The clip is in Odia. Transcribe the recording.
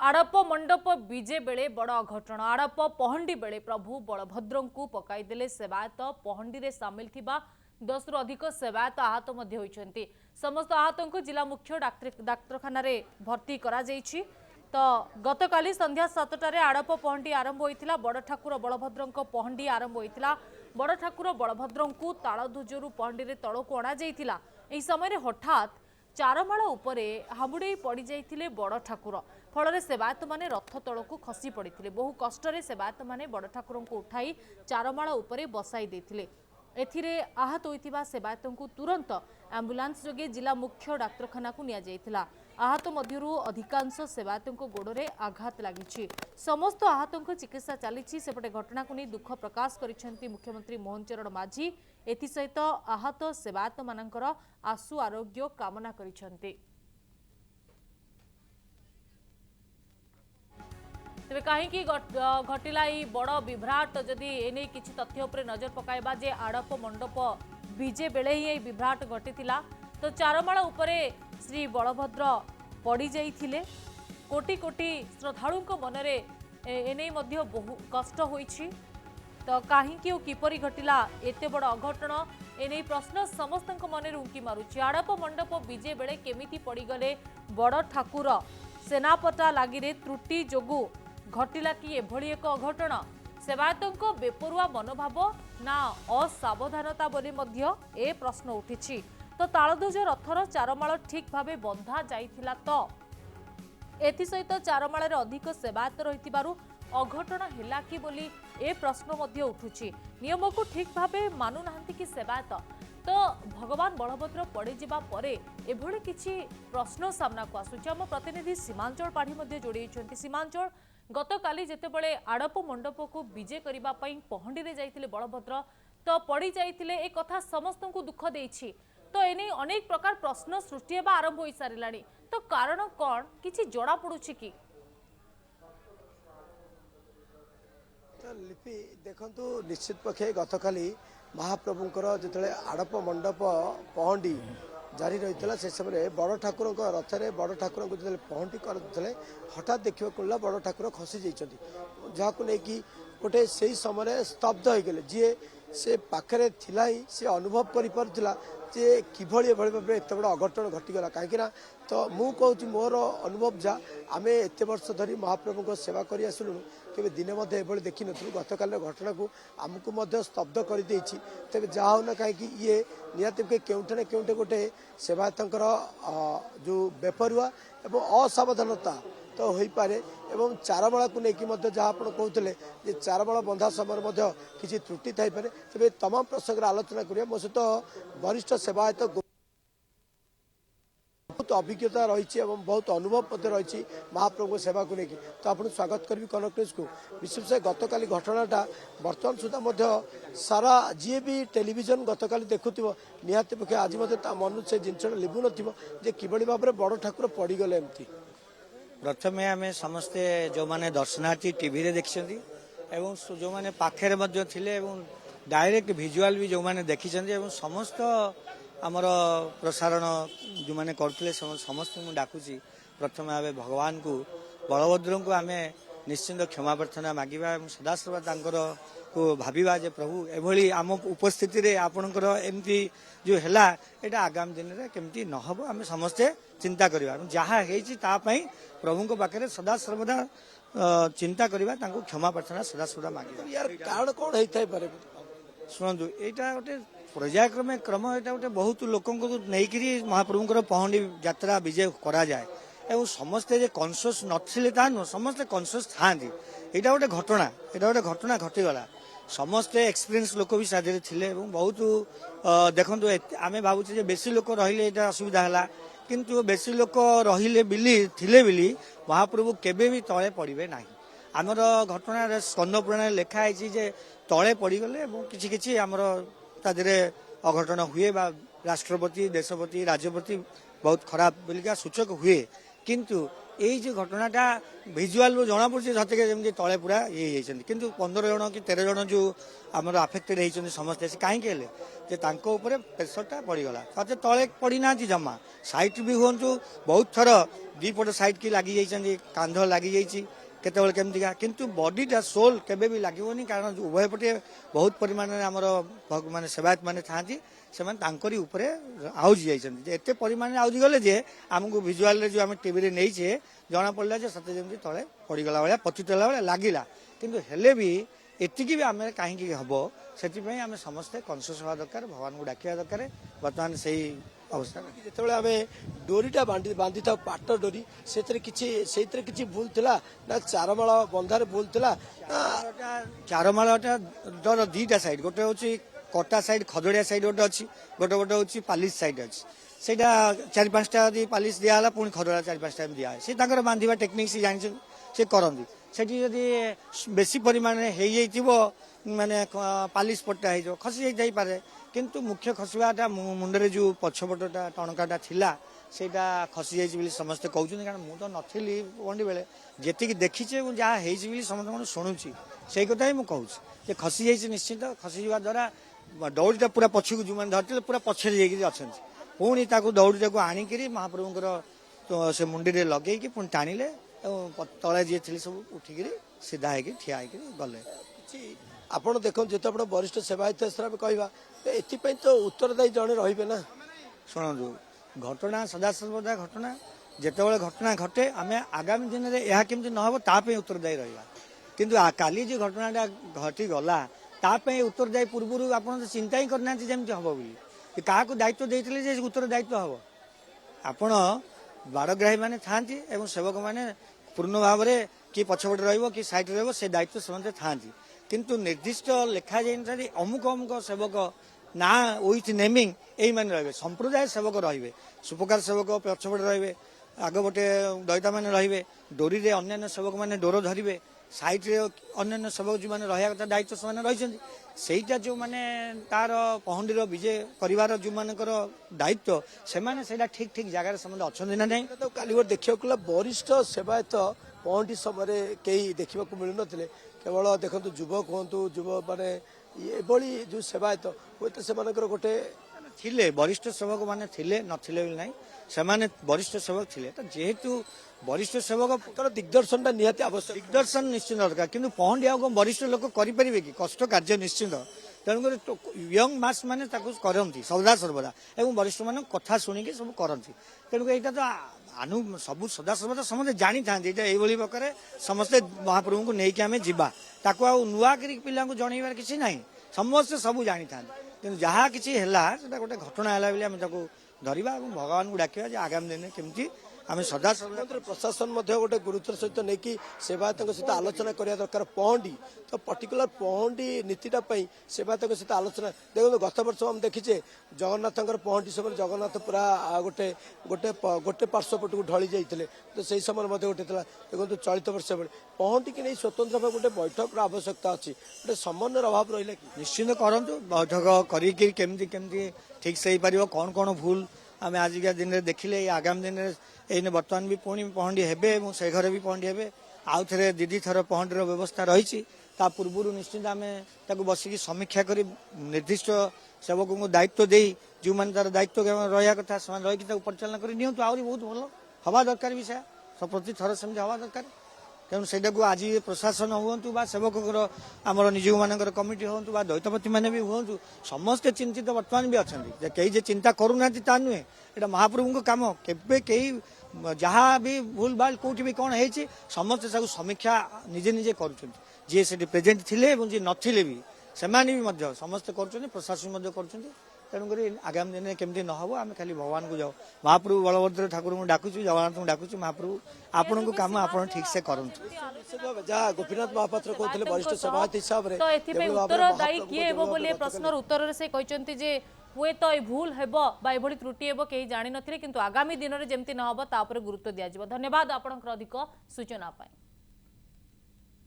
आड़प मंडप विजे बेले बड़ अघटन आड़प पहंडी बेले प्रभु बलभद्र को पकाईदेले सेवायत पहंडी रे सामिल थिबा 10 रु अधिक सेवायत आहत मध्य होइछन्ति। समस्त आहत को जिला मुख्य डाक्तरखाना रे भर्ती करा जायछि। तो गतकाली संध्या 7टारे आड़प पहंडी आरंभ होइतिला। बड़ ठाकुर बलभद्र पहंडी आरंभ होइतिला। बड़ ठाकुर बलभद्र को तालध्वजरू पहंडी रे तळको अणा जायतिला। एही समय रे हठात चारमाळ उपरे हाबुड़े पड़ जाइथिले बड़ ठाकुर। फल सेवायत माने रथ तलक खसी पड़ते बहु कष्ट सेवायत माने बड़ ठाकुर को उठाई चारमाळ उपरे बसाई देथिले। एथिरे आहत होइथिबा सेवायत को तुरंत एम्बुलेंस जोगे जिला मुख्य डाक्तरखाना को निया जाइथिला। आहत मध्यरु अधिकांश सेवायत गोड़े आघात लगी। समस्त आहत चिकित्सा चली। सेपटे घटना को नहीं दुख प्रकाश करिसेंति मुख्यमंत्री मोहन चरण माझी। एथिसहित आहत सेवायत मानकर आशु आरोग्य कामना करिसेंति। तेरे कहीं घटिला बड़ विभ्राट जदि एने किछि तथ्य उपरे नजर पकाइबा जे आड़प मंडप विजे बेले ही विभ्राट घटितिला। तो चारमाळ उपरे श्री बलभद्र पड़ी जाइथिले। कोटी कोटी श्रद्धालुंक मनरे एने मध्य बहु कष्ट होइछि। तो कहीं किपरि घटिला एते बड़ अघटन एने प्रश्न समस्त मन उंकी मारुछि। आड़प मंडप विजे बेले केमिति पड़ीगले बड़ ठाकुर सेनापटा लागिरे त्रुटि जोगु घटिला कि एभली एक अघटन। सेवायतों बेपरुआ मनोभाव ना असावधानता बोली मध्य ए प्रश्न उठिछि। तो तालध्वज रथर चारमाळ ठीक भावे बंधा जाइथिला। तो एथिसहित चारमाळ अधिक सेवायत रहिथिबारु अघटन हैला कि बोली ए प्रश्न मध्य उठुछि। नियम को ठीक भावे मानु नाहंती कि सेवायत। तो भगवान बलभद्र पड़ी जिबा परे एभली किछि प्रश्न सामना को आसुछि। हम प्रतिनिधि सीमांचल पाढ़ी मध्य जोड़ी छथि। सीमांचल गतकाली जेतेबेले आड़प मंडप को विजे करिबा पई पहंडी रे जाइतिले बलभद्र तो पड़ी जाइतिले ए कथा समस्त को दुख देछि। तो एने अनेक प्रकार प्रश्न सृष्टि हेबा आरंभ होई सारिलाणी। तो कारण कोन किछि जड़ा पडुछि कि? तो लिपि देखंतु निश्चित पक्षे गतकाली महाप्रभुंकर जेतले आड़प मंडप पहंडी जारी रही से समय बड़ ठाकुर रथरे बड़ ठाकुर को जो पहंटी करते हठात देखा मिलला बड़ ठाकुर खसी जाइछन्ति। जहां लेकिन गोटे से समय स्तब्ध हो गले जी से पाखे थिला ही से अनुभव करिपरथिला जे किभଳି एभଳି भाव एत बड़ अघटन घटीगला। कहीं तो मु कहूँ मोर अनुभव जा आम एत वर्ष धरी महाप्रभु को सेवा कर आसलु केवे दिने मध्य एभଳି देखि नथु। गतकाल घटना को आमको मध्य स्तब्ध कर देछि। तेबे जा हो ना कहीं ये निहाती केउठे न केउठे गोटे सेवायतंकर जो बेपरुआ एवं असावधानता तो हो पारे। एवं चारमाळ को लेकिन जहाँ आप कहते जे चारमाळ बंधा समय किसी त्रुटि थाई पारे। तेबे तमाम प्रसंग आलोचना करिया मो सहित वरिष्ठ सेवायत बहुत अभिज्ञता रही और बहुत अनुभव रही महाप्रभु सेवा को लेकिन। तो आपको स्वागत करी कनक न्यूज को। विशेष गतकाली घटनाटा बर्तमान सुधा सारा जी भी टेलीविजन गतकाली देखुव निहाती पक्षे आज मन से जिनसा लिभु न किभଳି भाव बड़ ठाकुर पड़गले। एमती प्रथमे आम समस्ते जो माने दर्शनार्थी टीवी रे देखिछन्ती एवं जो माने पाखरे मध्य थिले एवं डायरेक्ट विजुअल भी जो माने देखिछन्ती एवं समस्त आमर प्रसारण जो माने करथिले समस्त मु डाकुची प्रथमे आमे भगवान को बलभद्र को आमे निश्चिंत क्षमा प्रार्थना मागिबा एवं सदासर्वदा तांकर को भाविबा जे प्रभु एभली आम उपस्थिति रे आपनकर एमती जो हैला एटा आगामी दिन रे केमती न हबो आमे समस्ते चिंता करिबा। जहा हेछि ता पई प्रभु को पाखरे सदा सर्वदा चिंता करिबा तांको क्षमा प्रार्थना सदा सर्वदा मागिबा। यार कारण कोन हेइथाय पारे सुनंदु एटा गोटे पर्यायक्रमे क्रम एटा गोटे बहुत लोक नहींकि महाप्रभुंकर पहंडी यात्रा विजय करा जाए एवं समस्ते जे कनसियस नथिले ता न समस्ते कनसियस थांती। एटा गोटे घटना घटीगला। समस्ते एक्सपीरियंस लोक भी साधे थिले एवं बहुत देखंतु आमे भाबुचे जे बेसी लोक रहिले एटा असुविधा हला किंतु बेसी लोक रहिले बिली थिले बिली महाप्रभु केबे भी तळे पड़िबे नाही। आमर घटना स्कंद पुराण लेखा है जे तळे पड़गले किछि किछि आमर तादरे अघटन हुए बा राष्ट्रपति देशपति राज्यपति बहुत खराब बोलिका सूचक हुए किंतु এই যে ঘটনাটা ভিଜୁଆଲରୁ ଜଣାପଡ଼ୁଛି ସତେକି ଯେମିତି ତଳେ ପୁରା ଇଏ ହେଇଛନ୍ତି କିନ୍ତୁ 15 ଜଣ କି 13 ଜଣ ଯେଉଁ ଆମର ଆଫେକ୍ଟେଡ୍ ହେଇଛନ୍ତି ସମସ୍ତେ ସେ କାହିଁକି ହେଲେ ଯେ ତାଙ୍କ ଉପରେ ପ୍ରେସରଟା ପଡ଼ିଗଲା ସତେ ତଳେ ପଡ଼ିନାହାନ୍ତି ଜମା ସାଇଟ୍ ବି ହୁଅନ୍ତୁ ବହୁତ ଥର ଦୁଇପଟ ସାଇଟ୍ କି ଲାଗି ଯାଇଛନ୍ତି କାନ୍ଧ ଲାଗିଯାଇଛି କେତେବେଳେ କେମିତିକା କିନ୍ତୁ ବଡିଟା ସୋଲ୍ କେବେ ବି ଲାଗିବନି କାରଣ ଉଭୟ ପଟେ ବହୁତ ପରିମାଣରେ ଆମର ମାନେ ସେବାୟତ ମାନେ ଥାଆନ୍ତି ସେମାନେ ତାଙ୍କରି ଉପରେ ଆଉଜି ଯାଇଛନ୍ତି ଯେ ଏତେ ପରିମାଣରେ ଆଉଜି ଗଲେ ଯେ ଆମକୁ ଭିଜୁଆଲରେ ଯେଉଁ ଆମେ ଟିଭିରେ ନେଇଛେ ଜଣାପଡ଼ିଲା ଯେ ସତେ ଯେମିତି ତଳେ ପଡ଼ିଗଲା ଭଳିଆ ପତିତଲା ଭଳିଆ ଲାଗିଲା କିନ୍ତୁ ହେଲେ ବି ଏତିକି ବି ଆମେ କାହିଁକି ହେବ ସେଥିପାଇଁ ଆମେ ସମସ୍ତେ କନସିୟସ୍ ହେବା ଦରକାର ଭଗବାନଙ୍କୁ ଡାକିବା ଦରକାର ବର୍ତ୍ତମାନ ସେଇ ଅବସ୍ଥା ଯେତେବେଳେ ଆମେ ଡୋରିଟା ବାନ୍ଧିଥାଉ ପାଟ ଡୋରି ସେଇଥିରେ କିଛି ଭୁଲ ଥିଲା ନା ଚାରମାଳ ବନ୍ଧାରେ ଭୁଲ ଥିଲା ଚାରମାଳଟାର ଦୁଇଟା ସାଇଡ୍ ଗୋଟେ ହେଉଛି କଟା ସାଇଡ୍ ଖଦଡ଼ିଆ ସାଇଡ୍ ଗୋଟେ ଅଛି ଗୋଟେ ହେଉଛି ପାଲିସ ସାଇଡ୍ ଅଛି ସେଇଟା 4-5ଟା ଯଦି ପାଲିସ ଦିଆହେଲା ପୁଣି ଖଦଡ଼ା 4-5ଟା ଦିଆହୁଏ ସେ ତାଙ୍କର ବାନ୍ଧିବା ଟେକ୍ନିକ୍ ସେ ଜାଣିଛନ୍ତି ସେ କରନ୍ତି ସେଠି ଯଦି ବେଶୀ ପରିମାଣରେ ହେଇଯାଇଥିବ ମାନେ ପାଲିସ ପଟ୍ଟା ହେଇଯିବ ଖସି ଯାଇଥାଇପାରେ କିନ୍ତୁ ମୁଖ୍ୟ ଖସିବାଟା ମୁଣ୍ଡରେ ଯେଉଁ ପଛପଟଟା ଟଣକାଟା ଥିଲା ସେଇଟା ଖସି ଯାଇଛି ବୋଲି ସମସ୍ତେ କହୁଛନ୍ତି କାରଣ ମୁଁ ତ ନଥିଲି ପହଣ୍ଡି ବେଳେ ଯେତିକି ଦେଖିଛି ଏବଂ ଯାହା ହେଇଛି ବୋଲି ସମସ୍ତଙ୍କୁ ଶୁଣୁଛି ସେଇ କଥା ହିଁ ମୁଁ କହୁଛି ଯେ ଖସି ଯାଇଛି ନିଶ୍ଚିତ ଖସିଯିବା ଦ୍ୱାରା ଦୌଡ଼ିଟା ପୁରା ପଛକୁ ଯେଉଁମାନେ ଧରିଥିଲେ ପୁରା ପଛରେ ଯାଇକିରି ଅଛନ୍ତି ପୁଣି ତାକୁ ଦୌଡ଼ିଟାକୁ ଆଣିକିରି ମହାପ୍ରଭୁଙ୍କର ସେ ମୁଣ୍ଡିରେ ଲଗେଇକି ପୁଣି ଟାଣିଲେ ଏବଂ ତଳେ ଯିଏ ଥିଲେ ସବୁ ଉଠିକିରି ସିଧା ହେଇକି ଠିଆ ହେଇକିରି ଗଲେ କିଛି ଆପଣ ଦେଖନ୍ତୁ ଯେତେ ଆପଣ ବରିଷ୍ଠ ସେବାୟତ ହିସାବରେ କହିବା ଏଥିପାଇଁ ତ ଉତ୍ତରଦାୟୀ ଜଣେ ରହିବେ ନା ଶୁଣନ୍ତୁ ଘଟଣା ସଦାସର୍ବଦା ଘଟଣା ଯେତେବେଳେ ଘଟଣା ଘଟେ ଆମେ ଆଗାମୀ ଦିନରେ ଏହା କେମିତି ନ ହେବ ତା ପାଇଁ ଉତ୍ତରଦାୟୀ ରହିବା କିନ୍ତୁ କାଲି ଯେଉଁ ଘଟଣାଟା ଘଟିଗଲା ତା ପାଇଁ ଉତ୍ତରଦାୟୀ ପୂର୍ବରୁ ଆପଣ ତ ଚିନ୍ତା ହିଁ କରିନାହାନ୍ତି ଯେମିତି ହେବ ବୋଲି କାହାକୁ ଦାୟିତ୍ୱ ଦେଇଥିଲେ ଯେ ଉତ୍ତରଦାୟିତ୍ୱ ହେବ ଆପଣ ବାରଗ୍ରାହୀ ମାନେ ଥାଆନ୍ତି ଏବଂ ସେବକମାନେ ପୂର୍ଣ୍ଣ ଭାବରେ କିଏ ପଛପଟେ ରହିବ କି ସାଇଡ୍ରେ ରହିବ ସେ ଦାୟିତ୍ୱ ସମସ୍ତେ ଥାଆନ୍ତି କିନ୍ତୁ ନିର୍ଦ୍ଦିଷ୍ଟ ଲେଖାଯାଇନଥାନ୍ତି ଅମୁକ ଅମୁକ ସେବକ ନା ୱିଥ୍ ନେମିଂ ଏଇମାନେ ରହିବେ ସମ୍ପ୍ରଦାୟ ସେବକ ରହିବେ ସୁପକାର ସେବକ ପଛପଟେ ରହିବେ ଆଗପଟେ ଦଇତାମାନେ ରହିବେ ଡୋରିରେ ଅନ୍ୟାନ୍ୟ ସେବକମାନେ ଡୋର ଧରିବେ ସାଇଡ୍ରେ ଅନ୍ୟାନ୍ୟ ସେବକ ଯେଉଁମାନେ ରହିବା କଥା ଦାୟିତ୍ୱ ସେମାନେ ରହିଛନ୍ତି ସେଇଟା ଯେଉଁମାନେ ତାର ପହଣ୍ଡିର ବିଜେ କରିବାର ଯେଉଁମାନଙ୍କର ଦାୟିତ୍ୱ ସେମାନେ ସେଇଟା ଠିକ୍ ଠିକ୍ ଜାଗାରେ ସେମାନେ ଅଛନ୍ତି ନା ନାହିଁ କାଲି ଗୋଟେ ଦେଖିବାକୁ ଗଲା ବରିଷ୍ଠ ସେବାୟତ ପହଣ୍ଡି ସମୟରେ କେହି ଦେଖିବାକୁ ମିଳୁନଥିଲେ କେବଳ ଦେଖନ୍ତୁ ଯୁବକ ହୁଅନ୍ତୁ ମାନେ ଏଭଳି ଯେଉଁ ସେବାୟତ ହୁଏତ ସେମାନଙ୍କର ଗୋଟେ ଥିଲେ ବରିଷ୍ଠ ସେବକ ମାନେ ଥିଲେ ନଥିଲେ ବୋଲି ନାହିଁ ସେମାନେ ବରିଷ୍ଠ ସେବକ ଥିଲେ ତ ଯେହେତୁ ବରିଷ୍ଠ ସେବକ ଦିଗ୍ଦର୍ଶନଟା ନିହାତି ଆବଶ୍ୟକ ଦିଗ୍ଦର୍ଶନ ନିଶ୍ଚିତ ଦରକାର କିନ୍ତୁ ପହଣ୍ଡି ଆଉ କ'ଣ ବରିଷ୍ଠ ଲୋକ କରିପାରିବେ କି କଷ୍ଟ କାର୍ଯ୍ୟ ନିଶ୍ଚିତ ତେଣୁକରି ୟଙ୍ଗ ମାସ୍ ମାନେ ତାକୁ କରନ୍ତି ସଦାସର୍ବଦା ଏବଂ ବରିଷ୍ଠ ମାନଙ୍କ କଥା ଶୁଣିକି ସବୁ କରନ୍ତି ତେଣୁକରି ଏଇଟା ତ ସବୁ ସଦାସର୍ବଦା ସମସ୍ତେ ଜାଣିଥାନ୍ତି ଏଇଟା ଏଇଭଳି ପ୍ରକାର ସମସ୍ତେ ମହାପ୍ରଭୁଙ୍କୁ ନେଇକି ଆମେ ଯିବା ତାକୁ ଆଉ ନୂଆ କରି ପିଲାଙ୍କୁ ଜଣେଇବାର କିଛି ନାହିଁ ସମସ୍ତେ ସବୁ ଜାଣିଥାନ୍ତି କିନ୍ତୁ ଯାହା କିଛି ହେଲା ସେଟା ଗୋଟେ ଘଟଣା ହେଲା ବୋଲି ଆମେ ତାକୁ ଧରିବା ଏବଂ ଭଗବାନଙ୍କୁ ଡାକିବା ଯେ ଆଗାମୀ ଦିନରେ କେମିତି ଆମେ ସଦାସର୍ବଦା ପ୍ରଶାସନ ମଧ୍ୟ ଗୋଟେ ଗୁରୁତ୍ୱର ସହିତ ନେଇକି ସେବାୟତଙ୍କ ସହିତ ଆଲୋଚନା କରିବା ଦରକାର ପହଣ୍ଡି ତ ପର୍ଟିକୁଲାର ପହଣ୍ଡି ନୀତିଟା ପାଇଁ ସେବାୟତଙ୍କ ସହିତ ଆଲୋଚନା ଦେଖନ୍ତୁ ଗତ ବର୍ଷ ଆମେ ଦେଖିଛେ ଜଗନ୍ନାଥଙ୍କର ପହଣ୍ଡି ସମୟରେ ଜଗନ୍ନାଥ ପୁରା ଗୋଟେ ପାର୍ଶ୍ୱ ପଟକୁ ଢଳି ଯାଇଥିଲେ ତ ସେଇ ସମୟରେ ମଧ୍ୟ ଗୋଟେ ଥିଲା ଦେଖନ୍ତୁ ଚଳିତ ବର୍ଷ ବେଳେ ପହଣ୍ଡିକି ନେଇ ସ୍ୱତନ୍ତ୍ର ଭାବେ ଗୋଟେ ବୈଠକର ଆବଶ୍ୟକତା ଅଛି ଗୋଟେ ସମନ୍ୱୟର ଅଭାବ ରହିଲା କି ନିଶ୍ଚିନ୍ତ କରନ୍ତୁ ବୈଠକ କରିକି କେମିତି ଠିକ୍ ସେ ହେଇପାରିବ କ'ଣ ଭୁଲ ଆମେ ଆଜିକା ଦିନରେ ଦେଖିଲେ ଏଇ ଆଗାମୀ ଦିନରେ ଏଇନେ ବର୍ତ୍ତମାନ ବି ପୁଣି ପହଣ୍ଡି ହେବେ ଏବଂ ସେ ଘରେ ବି ପହଣ୍ଡି ହେବେ ଆଉ ଥରେ ଦି ଥର ପହଣ୍ଡିର ବ୍ୟବସ୍ଥା ରହିଛି ତା ପୂର୍ବରୁ ନିଶ୍ଚିନ୍ତ ଆମେ ତାକୁ ବସିକି ସମୀକ୍ଷା କରି ନିର୍ଦ୍ଦିଷ୍ଟ ସେବକଙ୍କୁ ଦାୟିତ୍ୱ ଦେଇ ଯେଉଁମାନେ ତାର ଦାୟିତ୍ୱ ରହିବା କଥା ସେମାନେ ରହିକି ତାକୁ ପରିଚାଳନା କରି ନିଅନ୍ତୁ ଆହୁରି ବହୁତ ଭଲ ହେବା ଦରକାର ବି ସେ ପ୍ରତି ଥର ସେମିତି ହେବା ଦରକାର ତେଣୁ ସେଇଟାକୁ ଆଜି ପ୍ରଶାସନ ହୁଅନ୍ତୁ ବା ସେବକଙ୍କର ଆମର ନିଯୋଗମାନଙ୍କର କମିଟି ହୁଅନ୍ତୁ ବା ଦୈତପତିମାନେ ବି ହୁଅନ୍ତୁ ସମସ୍ତେ ଚିନ୍ତିତ ବର୍ତ୍ତମାନ ବି ଅଛନ୍ତି ଯେ କେହି ଯେ ଚିନ୍ତା କରୁନାହାନ୍ତି ତା ନୁହେଁ ଏଇଟା ମହାପ୍ରଭୁଙ୍କ କାମ କେବେ କେହି ଯାହା ବି ଭୁଲ ଭାଲ କୋଉଠି ବି କ'ଣ ହେଇଛି ସମସ୍ତେ ତାକୁ ସମୀକ୍ଷା ନିଜେ କରୁଛନ୍ତି ଯିଏ ସେଠି ପ୍ରେଜେଣ୍ଟ ଥିଲେ ଏବଂ ଯିଏ ନଥିଲେ ବି ସେମାନେ ବି ମଧ୍ୟ ସମସ୍ତେ କରୁଛନ୍ତି ପ୍ରଶାସନ ମଧ୍ୟ କରୁଛନ୍ତି ତେଣୁକରି ଆଗାମୀ ଦିନରେ କେମିତି ନ ହେବ ଆମେ ଖାଲି ଭଗବାନଙ୍କୁ ଯାଉ ମହାପ୍ରଭୁ ବଳଭଦ୍ର ଠାକୁରଙ୍କୁ ଡାକୁଛୁ ଜଗନ୍ନାଥଙ୍କୁ ଡାକୁଛୁ ମହାପ୍ରଭୁ ଆପଣଙ୍କ କାମ ଆପଣ ଠିକ୍ ସେ କରନ୍ତୁ ଯାହା ଗୋପୀନାଥ ମହାପାତ୍ର କହୁଥିଲେ ବରିଷ୍ଠ ସେବାୟତ ହିସାବରେ ତ ଏଥିପାଇଁ ଉତ୍ତରଦାୟୀ କିଏ ହେବ ବୋଲି ପ୍ରଶ୍ନର ଉତ୍ତରରେ ସେ କହିଛନ୍ତି ଯେ ହୁଏତ ଏ ଭୁଲ ହେବ ବା ଏଭଳି ତ୍ରୁଟି ହେବ କେହି ଜାଣିନଥିଲେ କିନ୍ତୁ ଆଗାମୀ ଦିନରେ ଯେମିତି ନ ହେବ ତା ଉପରେ ଗୁରୁତ୍ୱ ଦିଆଯିବ ଧନ୍ୟବାଦ ଆପଣଙ୍କର ଅଧିକ ସୂଚନା ପାଇଁ।